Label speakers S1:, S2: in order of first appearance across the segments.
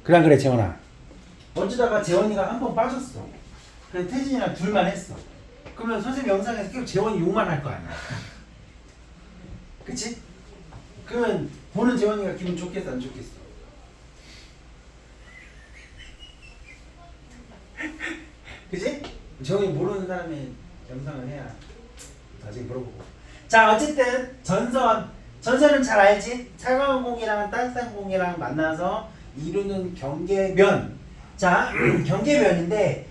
S1: 그래 안 그래 재원아? 어쩌다가 재원이가 한 번 빠졌어. 그래 태진이랑 둘만 했어. 그러면 선생님 영상에서 계속 재원이 욕만 할 거 아니야. 그치? 그러면 보는 재원이가 기분 좋겠어 안 좋겠어? 그치? 재원이 모르는 사람이 영상을 해야 나중에 물어보고. 자 어쨌든 전선은 잘 알지? 차가운 공기랑 따뜻한 공기랑 만나서 이루는 경계면. 자 경계면인데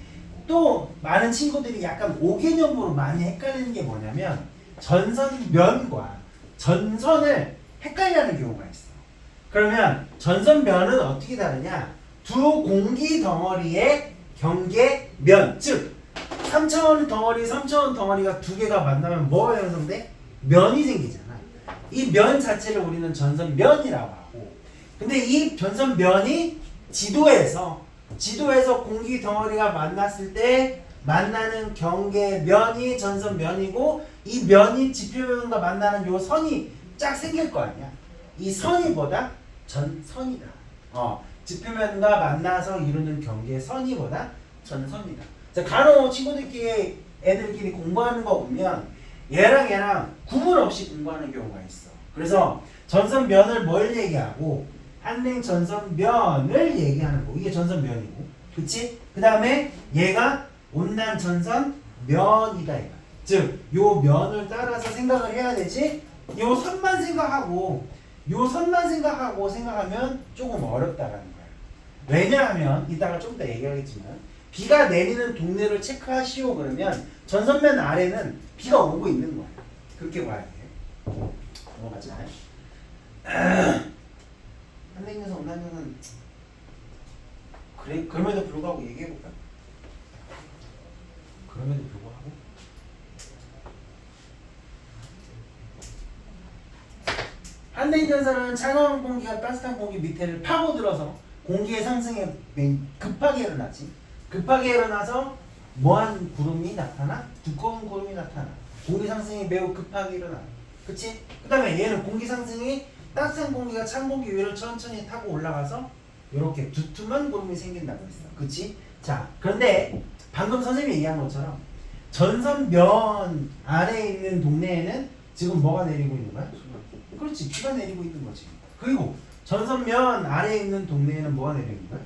S1: 또 많은 친구들이 약간 오개념으로 많이 헷갈리는 게 뭐냐면 전선면과 전선을 헷갈려하는 경우가 있어. 그러면 전선면은 어떻게 다르냐? 두 공기 덩어리의 경계면, 즉 3차원 덩어리, 3차원 덩어리가 두 개가 만나면 뭐가 형성돼? 면이 생기잖아. 이 면 자체를 우리는 전선면이라고 하고, 근데 이 전선면이 지도에서 공기 덩어리가 만났을 때 만나는 경계면이 전선면이고, 이 면이 지표면과 만나는 요 선이 쫙 생길 거 아니야. 이 선이 뭐다? 전선이다. 지표면과 만나서 이루는 경계선이 뭐다? 전선이다. 자, 간혹 친구들끼리 애들끼리 공부하는 거 보면 얘랑 구분 없이 공부하는 경우가 있어. 그래서 전선면을 뭘 얘기하고 한랭 전선면을 얘기하는 거. 이게 전선면이고, 그치? 그 다음에 얘가 온난 전선면이다 이거. 즉, 요 면을 따라서 생각을 해야 되지. 요 선만 생각하고 생각하면 조금 어렵다라는 거야. 왜냐하면 이따가 좀 더 얘기하겠지만 비가 내리는 동네를 체크하시오 그러면 전선면 아래는 비가 오고 있는 거야. 그렇게 봐야 돼. 넘어가자. 한랭에서 온난년은 그래 그럼에도 불구하고 얘기해볼까? 그럼에도 불구하고 한랭전선은 차가운 공기가 따뜻한 공기 밑에를 파고들어서 공기의 상승에 급하게 일어나지. 급하게 일어나서 뭐한 구름이 나타나? 두꺼운 구름이 나타나. 공기 상승이 매우 급하게 일어나. 그치? 그 다음에 얘는 공기 상승이 따뜻한 공기가 찬 공기 위를 천천히 타고 올라가서 이렇게 두툼한 구름이 생긴다고 했어. 그치? 자, 그런데 방금 선생님이 얘기한 것처럼 전선면 아래에 있는 동네에는 지금 뭐가 내리고 있는 거야? 그렇지, 비가 내리고 있는 거지. 그리고 전선면 아래에 있는 동네에는 뭐가 내리는 거야?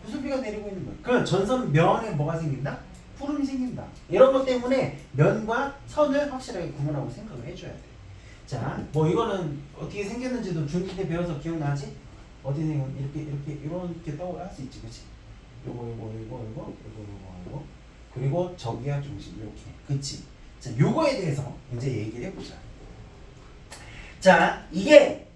S1: 구슬비가 내리고 있는 거야. 그럼 전선면에 뭐가 생긴다? 푸름이 생긴다. 이런 것 때문에 면과 선을 확실하게 구분하고 생각을 해줘야 돼. 자, 뭐 이거는 어떻게 생겼는지도 중2 때 배워서 기억나지? 어떻게 생겼 이렇게 떠올라 할 수 있지, 그렇지? 요거. 그리고 저기야 중심 이렇게, 그치? 자, 요거에 대해서 이제 얘기를 해보자. 자, 이게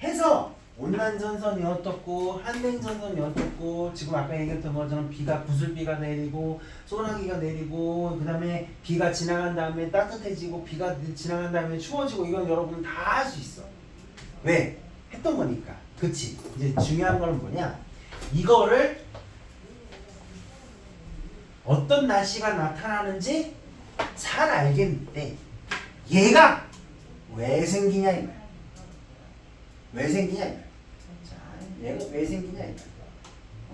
S1: 해서 온난전선이 어떻고 한랭전선이 어떻고 지금 아까 얘기했던 것처럼 비가 구슬비가 내리고 소나기가 내리고 그 다음에 비가 지나간 다음에 따뜻해지고 비가 지나간 다음에 추워지고 이건 여러분 다 할 수 있어. 왜? 했던 거니까. 그치? 이제 중요한 거는 뭐냐? 이거를 어떤 날씨가 나타나는지 잘 알겠는데 얘가 왜 생기냐 이 말. 왜 생기냐 이 말. 자, 얘가 왜 생기냐 이 말.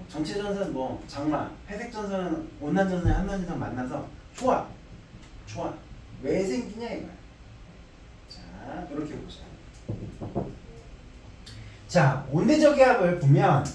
S1: 전체 전선 뭐 장마, 회색 전선은 온난 전선이 한 면 이상 만나서 좋아. 왜 생기냐 이 말. 자, 이렇게 보자. 자, 온대저기압을 보면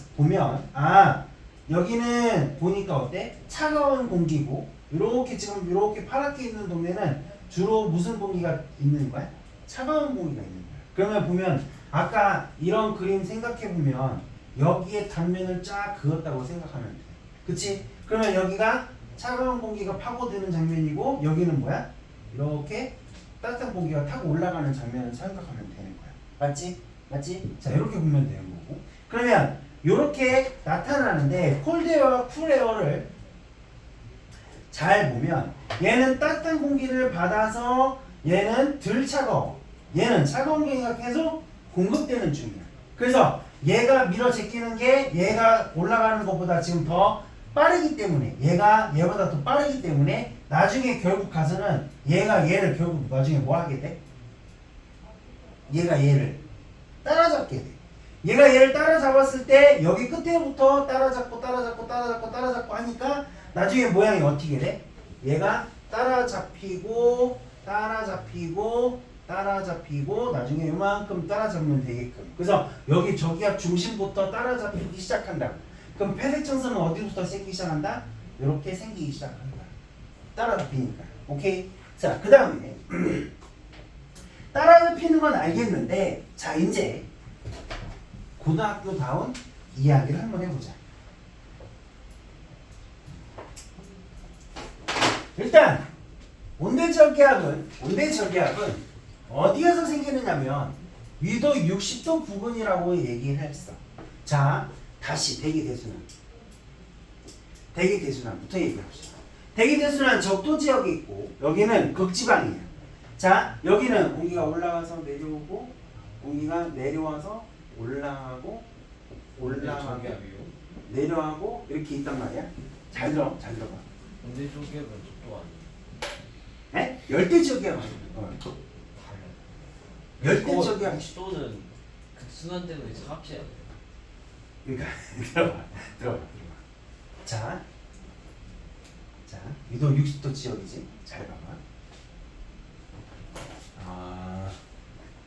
S1: 여기는 보니까 어때? 차가운 공기고 이렇게 지금 이렇게 파랗게 있는 동네는 주로 무슨 공기가 있는 거야? 차가운 공기가 있는 거야. 그러면 보면 아까 이런 그림 생각해 보면 여기에 단면을 쫙 그었다고 생각하면 돼. 그치? 그러면 여기가 차가운 공기가 파고드는 장면이고 여기는 뭐야? 이렇게 따뜻한 공기가 타고 올라가는 장면을 생각하면 되는 거야. 맞지? 자, 이렇게 보면 되는 거고. 그러면 이렇게 나타나는데 콜드에어와 쿨에어를 잘 보면 얘는 따뜻한 공기를 받아서 얘는 덜 차가워. 얘는 차가운 공기가 계속 공급되는 중이야. 그래서 얘가 밀어 제끼는 게 얘가 올라가는 것보다 지금 더 빠르기 때문에 얘가 얘보다 더 빠르기 때문에 나중에 결국 가서는 얘가 얘를 결국 나중에 뭐 하게 돼? 얘가 얘를 따라잡게 돼. 얘가 얘를 따라잡았을 때 여기 끝에부터 따라잡고 따라잡고 따라잡고 따라잡고 하니까 나중에 모양이 어떻게 돼? 얘가 따라잡히고 따라잡히고 따라잡히고 나중에 이만큼 따라잡으면 되게끔. 그래서 여기 저기가 중심부터 따라잡히기 시작한다. 그럼 회색전선은 어디부터 생기기 시작한다? 이렇게 생기기 시작한다. 따라잡히니까. 오케이? 자, 그 다음에 따라잡히는 건 알겠는데 자 이제 고등학교다운 이야기를 한번 해보자. 일단 온대절개압은 어디에서 생기느냐면 위도 60도 부근이라고 얘기를 했어. 자, 다시 대기대순환부터 얘기합시다. 대기대순환 적도 지역이 있고 여기는 극지방이에요. 자, 여기는 공기가 올라가서 내려오고 공기가 내려와서 올라가고 내려가고 이렇게 있단 말이야. 잘 들어봐.
S2: 온대절개압은 적도 아니에요.
S1: 에? 열대지역이야. 열대지역이야.
S2: 60도는 극순환 때문에 합쳐야 돼.
S1: 그러니까 들어봐. 자, 위도 60도 지역이지. 잘 봐봐.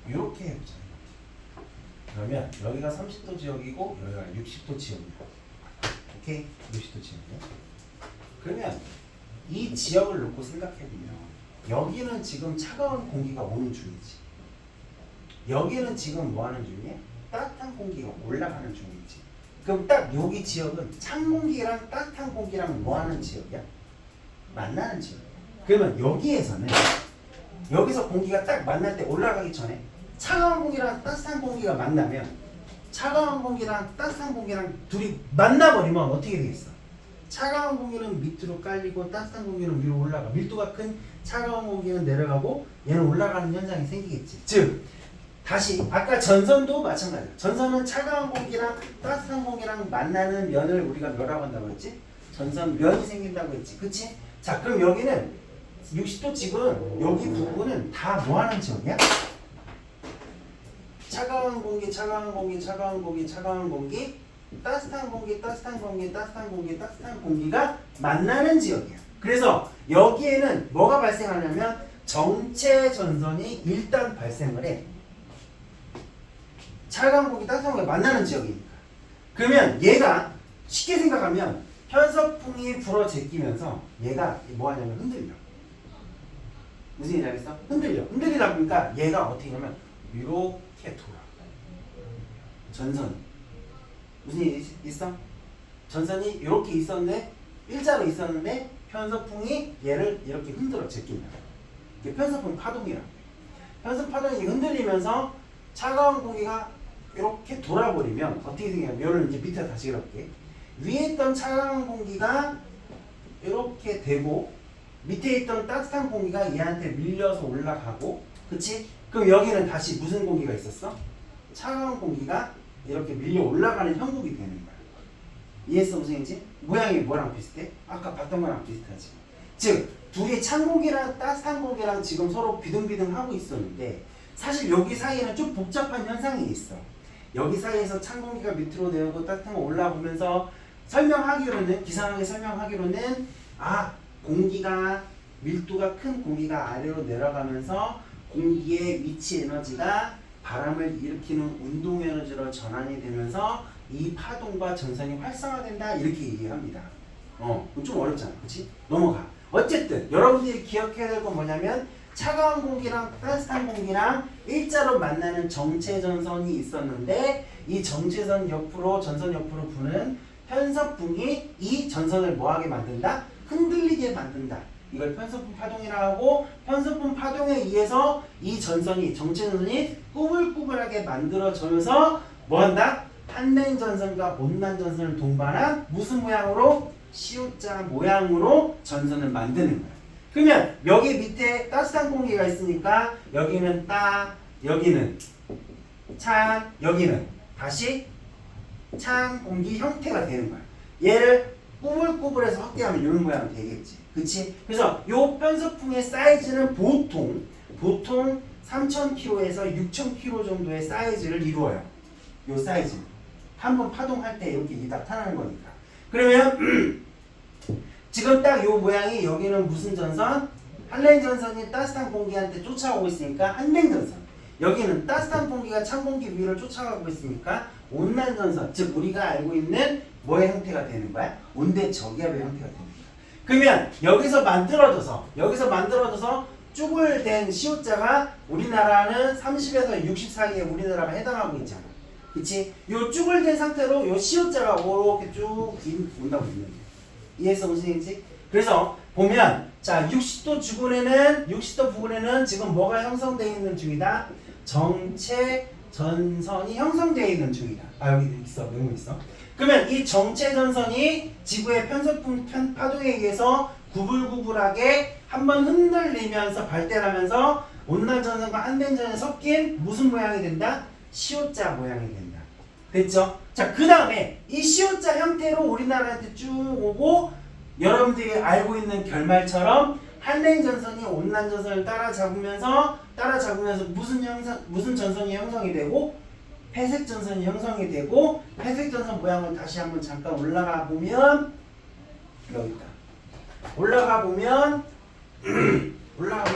S1: 이렇게 해보자. 그러면 여기가 30도 지역이고 여기가 60도 지역이야. 오케이? 60도 지역이야. 그러면 이 지역을 놓고 생각해보면 여기는 지금 차가운 공기가 오는 중이지. 여기는 지금 뭐 하는 중이야? 따뜻한 공기가 올라가는 중이지. 그럼 딱 여기 지역은 찬 공기랑 따뜻한 공기랑 뭐 하는 지역이야? 만나는 지역이야. 그러면 여기에서는 여기서 공기가 딱 만날 때 올라가기 전에 차가운 공기랑 따뜻한 공기가 만나면 차가운 공기랑 따뜻한 공기랑 둘이 만나버리면 어떻게 되겠어? 차가운 공기는 밑으로 깔리고 따뜻한 공기는 위로 올라가. 밀도가 큰 차가운 공기는 내려가고 얘는 올라가는 현상이 생기겠지. 즉 다시 아까 전선도 마찬가지야. 전선은 차가운 공기랑 따뜻한 공기랑 만나는 면을 우리가 뭐라고 한다고 했지? 전선면이 생긴다고 했지. 그치? 자, 그럼 여기는 60도 지금 여기 부분은 다 뭐하는 지역이야? 차가운 공기, 차가운 공기, 차가운 공기, 차가운 공기, 따뜻한 공기, 따뜻한 공기, 따뜻한 공기, 따뜻한 공기가 만나는 지역이야. 그래서 여기에는 뭐가 발생하냐면 정체 전선이 일단 발생을 해. 차가운 공기, 따뜻한 공기가 만나는 지역이니까. 그러면 얘가 쉽게 생각하면 편서풍이 불어 제끼면서 얘가 뭐 하냐면 흔들려. 무슨 얘기 알겠어? 흔들리다 보니까 얘가 어떻게 하냐면 이렇게 돌아. 전선. 무슨 얘기 있어? 전선이 이렇게 있었는데 일자로 있었는데 편서풍이 얘를 이렇게 흔들어 제낀다. 이게 편서풍 파동이라고. 편서풍 파동이 흔들리면서 차가운 공기가 이렇게 돌아버리면 어떻게 생겨요? 얘를 이제 밑에 다시 그려볼게. 위에 있던 차가운 공기가 이렇게 되고 밑에 있던 따뜻한 공기가 얘한테 밀려서 올라가고, 그치? 그럼 여기는 다시 무슨 공기가 있었어? 차가운 공기가 이렇게 밀려 올라가는 형국이 되는 거야. 이해했어 무슨 얘기인지? 모양이 뭐랑 비슷해? 아까 봤던 거랑 비슷하지. 즉 둘이 찬 공기랑 따뜻한 공기랑 지금 서로 비등비등 하고 있었는데 사실 여기 사이에는 좀 복잡한 현상이 있어. 여기 사이에서 찬 공기가 밑으로 내려오고 따뜻한 거 올라오면서 기상하게 설명하기로는 공기가 밀도가 큰 공기가 아래로 내려가면서 공기의 위치 에너지가 바람을 일으키는 운동 에너지로 전환이 되면서 이 파동과 전선이 활성화된다 이렇게 얘기합니다. 좀 어렵잖아, 그렇지? 넘어가. 어쨌든 여러분들이 기억해야 될 건 뭐냐면 차가운 공기랑 따뜻한 공기랑 일자로 만나는 정체 전선이 있었는데 이 정체선 옆으로 전선 옆으로 부는 편서풍이 이 전선을 뭐하게 만든다? 흔들리게 만든다. 이걸 편서풍 파동이라고 하고 편서풍 파동에 의해서 이 전선이 정체전선이 꾸불꾸불하게 만들어져서 뭐한다? 한랭 전선과 온난 전선을 동반한 무슨 모양으로? C자 모양으로 전선을 만드는 거야. 그러면 여기 밑에 따뜻한 공기가 있으니까 여기는 따, 여기는 찬, 여기는 다시 찬 공기 형태가 되는 거야. 얘를 꾸불꾸불해서 확대하면 이런 모양이 되겠지. 그치? 그래서 요 편서풍의 사이즈는 보통 3,000kg에서 6,000kg 정도의 사이즈를 이루어요. 요 사이즈. 한번 파동할 때 이렇게 나타나는 거니까. 그러면 지금 딱 요 모양이 여기는 무슨 전선? 한랭 전선이 따뜻한 공기한테 쫓아오고 있으니까 한랭 전선. 여기는 따뜻한 공기가 찬 공기 위를 쫓아가고 있으니까 온난 전선. 즉 우리가 알고 있는 뭐의 형태가 되는 거야? 온대 저기압의 형태가 되는 거야. 그러면 여기서 만들어져서 쭈글된 시옷자가 우리나라는 30에서 60 사이에 우리나라가 해당하고 있잖아. 그치? 요 쭈글된 상태로 요 시옷자가 이렇게 쭉 온다고 있는 거야. 이해했어 무슨 얘기지? 그래서 보면 자 60도 주근에는 60도 부근에는 지금 뭐가 형성되어 있는 중이다? 정체 전선이 형성되어 있는 중이다. 아 여기 있어 메모 있어. 그러면 이 정체 전선이 지구의 편서풍 파동에 의해서 구불구불하게 한번 흔들리면서 발달하면서 온난 전선과 한된 전선이 섞인 무슨 모양이 된다? 시옷자 모양이 된다. 됐죠? 자, 그 다음에 이 시옷자 형태로 우리나라한테 쭉 오고 여러분들이 알고 있는 결말처럼 한랭 전선이 온난 전선을 따라잡으면서 무슨 전선이 형성이 되고 회색 전선이 형성이 되고 회색 전선 모양을 다시 한번 잠깐 올라가 보면 여기 있다. 올라가 보면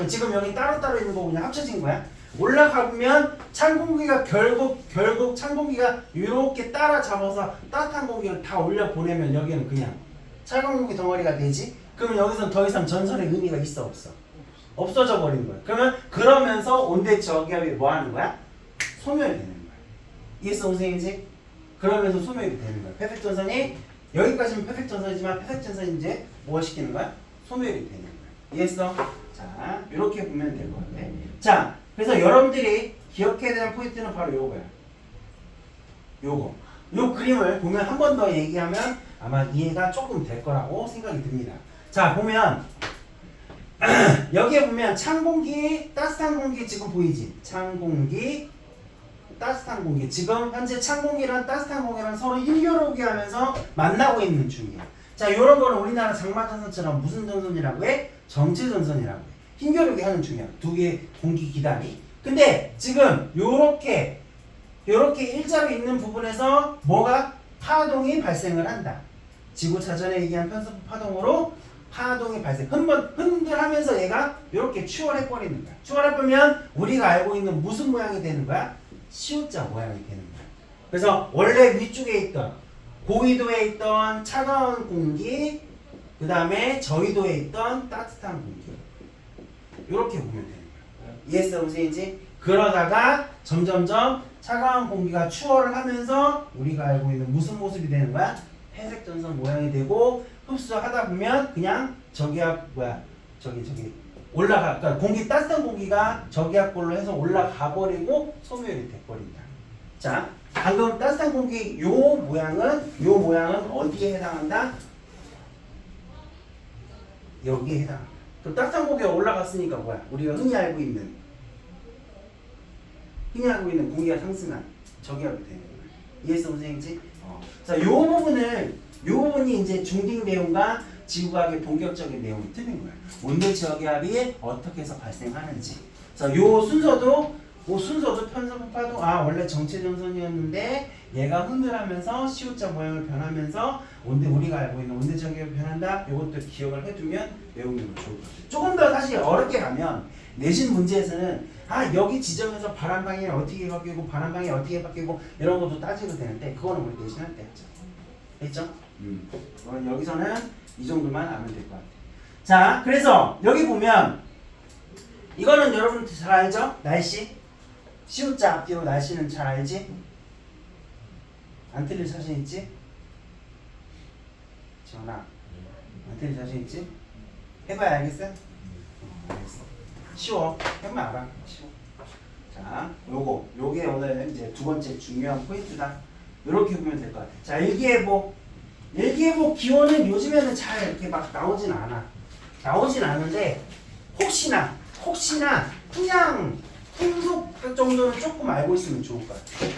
S1: 지금 여기 따로따로 있는 거 그냥 합쳐진 거야. 올라가 보면 찬 공기가 결국 찬 공기가 이렇게 따라잡아서 따뜻한 공기를 다 올려 보내면 여기는 그냥 차가운 공기 덩어리가 되지. 그러면 여기서는 더 이상 전선의 의미가 있어 없어? 없어져 버리는 거야. 그러면서 온대 저기압이 뭐 하는 거야? 소멸이 되는 거야. 이해했어 선생님이지? 그러면서 소멸이 되는 거야. 페펙 전선이 여기까지는 페펙 전선이지만 페펙 전선이 이제 뭐 시키는 거야? 소멸이 되는 거야. 이해했어? 자, 이렇게 보면 될 것 같아. 자, 그래서 여러분들이 기억해야 되는 포인트는 바로 요거야. 요거. 요 그림을 보면 한 번 더 얘기하면 아마 이해가 조금 될 거라고 생각이 듭니다. 자, 보면 여기에 보면 찬 공기, 따뜻한 공기 지금 보이지? 찬 공기, 따뜻한 공기. 지금 현재 찬 공기랑 따뜻한 공기랑 서로 힘겨루게 하면서 만나고 있는 중이야. 자, 요런 거는 우리나라 장마전선처럼 무슨 전선이라고 해? 정체전선이라고 해. 힘겨루게 하는 중이야. 두 개의 공기 기단이. 근데 지금 요렇게 일자로 있는 부분에서 뭐가 파동이 발생을 한다. 지구 자전에 의한 편서풍 파동으로 파동이 발생. 흔들하면서 얘가 이렇게 추월해 버리는 거야. 추월해 버리면 우리가 알고 있는 무슨 모양이 되는 거야? 시옷자 모양이 되는 거야. 그래서 원래 위쪽에 있던 고緯도에 있던 차가운 공기, 그 다음에 저緯도에 있던 따뜻한 공기. 이렇게 보면 되는 거야. 이해했어 선생님이지? 그러다가 점점점 차가운 공기가 추월을 하면서 우리가 알고 있는 무슨 모습이 되는 거야? 회색 전선 모양이 되고 흡수하다 보면 그냥 저기압 올라가. 그러니까 공기 따뜻한 공기가 저기압골로 해서 올라가 버리고 소멸이 돼 버린다. 자, 방금 따뜻한 공기 요 모양은 어디에 해당한다? 여기에 해당한다. 그럼 따뜻한 공기가 올라갔으니까 뭐야? 우리가 흔히 알고 있는 공기가 상승한 저기압이 되는 거야. 이해했어 선생님지? 자, 요 부분이 이제 중딩 내용과 지구과학의 본격적인 내용이 틀린 거야. 온대 저기압이 어떻게 해서 발생하는지. 자, 요 순서도 편서풍 파동. 원래 정체 전선이었는데 얘가 흔들하면서 시옷자 모양을 변하면서 우리가 알고 있는 온대 저기압이 변한다. 요것도 기억을 해두면 외우는 거 좋을 것 같아요. 조금 더 사실 어렵게 가면 내신 문제에서는 여기 지점에서 바람 방향이 어떻게 바뀌고 바람 방향이 어떻게 바뀌고 이런 것도 따지고 되는데 그거는 우리 내신할 때 했죠. 됐죠? 여기서는 이 정도만 알면 될 것 같아요. 자, 그래서 여기 보면 이거는 여러분 잘 알죠? 날씨. 시옷자 앞뒤로 날씨는 잘 알지? 안 틀릴 자신 있지? 지원아, 안 틀릴 자신 있지? 해봐야 알겠어? 알겠어. 쉬워. 해보면 알아. 쉬워. 자, 요게 오늘 이제 두 번째 중요한 포인트다. 이렇게 보면 될 것 같아. 자, 일기예보 기온은 요즘에는 잘 이렇게 막 나오진 않아. 나오진 않은데 혹시나 그냥 풍속 정도는 조금 알고 있으면 좋을 것 같아.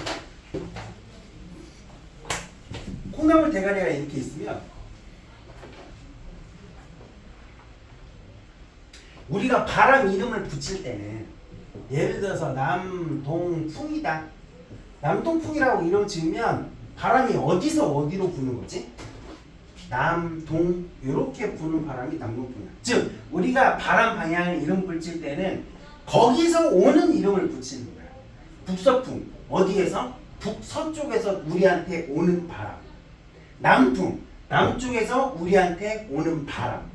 S1: 콩나물 대가리가 이렇게 있으면 우리가 바람 이름을 붙일 때는 예를 들어서 남동풍이다. 남동풍이라고 이름 지으면 바람이 어디서 어디로 부는 거지? 남동 이렇게 부는 바람이 남동풍이야. 즉 우리가 바람 방향을 이름 붙일 때는 거기서 오는 이름을 붙이는 거야. 북서풍 어디에서? 북서쪽에서 우리한테 오는 바람. 남풍 남쪽에서 우리한테 오는 바람.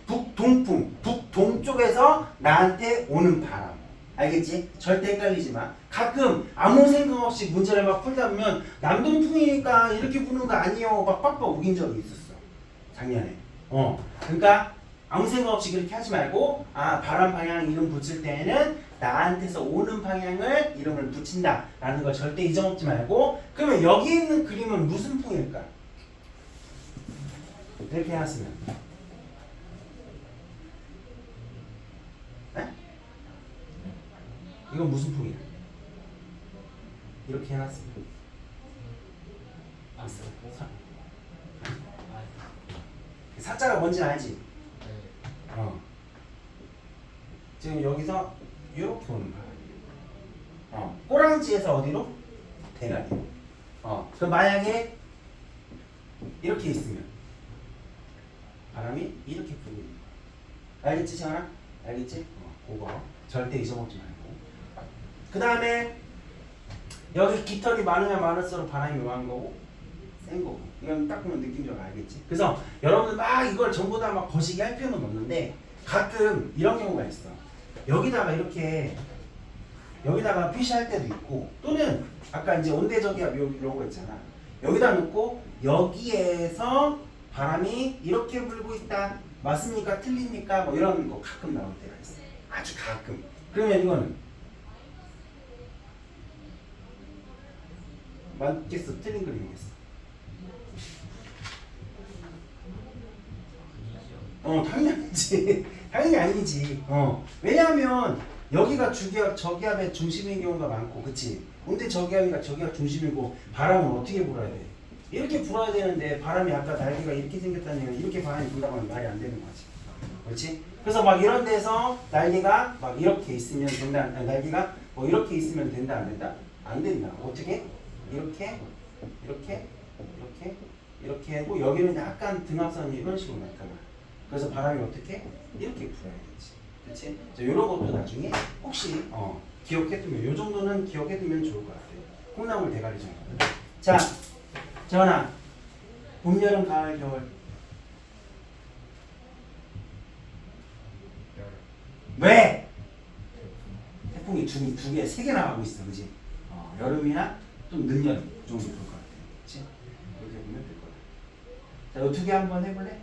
S1: 북동풍 북동쪽에서 나한테 오는 바람. 알겠지? 절대 헷갈리지 마. 가끔 아무 생각 없이 문제를 막 풀다 보면 남동풍이니까 이렇게 부는 거 아니에요 막 빡빡 우긴 적이 있었어 작년에. 그러니까 아무 생각 없이 그렇게 하지 말고 바람 방향 이름 붙일 때에는 나한테서 오는 방향을 이름을 붙인다 라는 걸 절대 잊어먹지 말고. 그러면 여기 있는 그림은 무슨 풍일까? 이렇게 해놨으면 네? 이건 무슨 풍이야? 이렇게 해놨으면 사자가 뭔지 알지?
S2: 네.
S1: 지금 여기서 이렇게 오는 거야. 꼬랑지에서 어디로? 대가리. 그럼 만약에 이렇게 있으면 바람이 이렇게 불고 있는 거야. 알겠지, 정아? 알겠지? 그거 절대 잊어먹지 말고. 그 다음에 여기 깃털이 많으면 많을수록 바람이 많은 거고 센 거고. 이건 딱 보면 느낌적으로 알겠지? 그래서 여러분들 막 이걸 전부 다 막 거시기 할 필요는 없는데 가끔 이런 경우가 있어. 여기다가 이렇게 여기다가 표시할 때도 있고 또는 아까 이제 온대저기압 이런 거 있잖아. 여기다 놓고 여기에서 바람이 이렇게 불고 있다. 맞습니까? 틀립니까? 뭐 이런 거 가끔 나올 때가 있어. 아주 가끔. 그러면 이거는 맞겠어? 틀린 그림이겠어? 당연히 아니지. 당연히 아니지. 왜냐하면 여기가 주기압, 저기압의 중심인 경우가 많고, 그치? 근데 저기압이가 저기압 중심이고 바람은 어떻게 불어야 돼? 이렇게 불어야 되는데 바람이 아까 날개가 이렇게 생겼다는 얘기는 이렇게 바람이 분다고 하면 말이 안 되는 거지. 그렇지? 그래서 막 이런 데서 날개가 막 이렇게 있으면 된다. 날개가 뭐 이렇게 있으면 된다, 안 된다? 안 된다. 어떻게? 이렇게, 이렇게, 이렇게, 이렇게 하고 여기는 약간 등압선이 이런 식으로 나타나. 그래서 바람이 어떻게? 이렇게 불어야 되지. 그렇지? 이런 것도 나중에 혹시 기억해두면 요 정도는 기억해두면 좋을 것 같아요. 콩나물 대가리 정도. 자, 재원아, 봄, 여름, 가을, 겨울. 왜? 태풍이 두 개, 세 개 나가고 있어, 그렇지? 여름이나 좀 늦여름 그 정도 볼 것 같아요, 그렇지? 그렇게 보면 될 거야. 자, 이 두 개 한번 해볼래?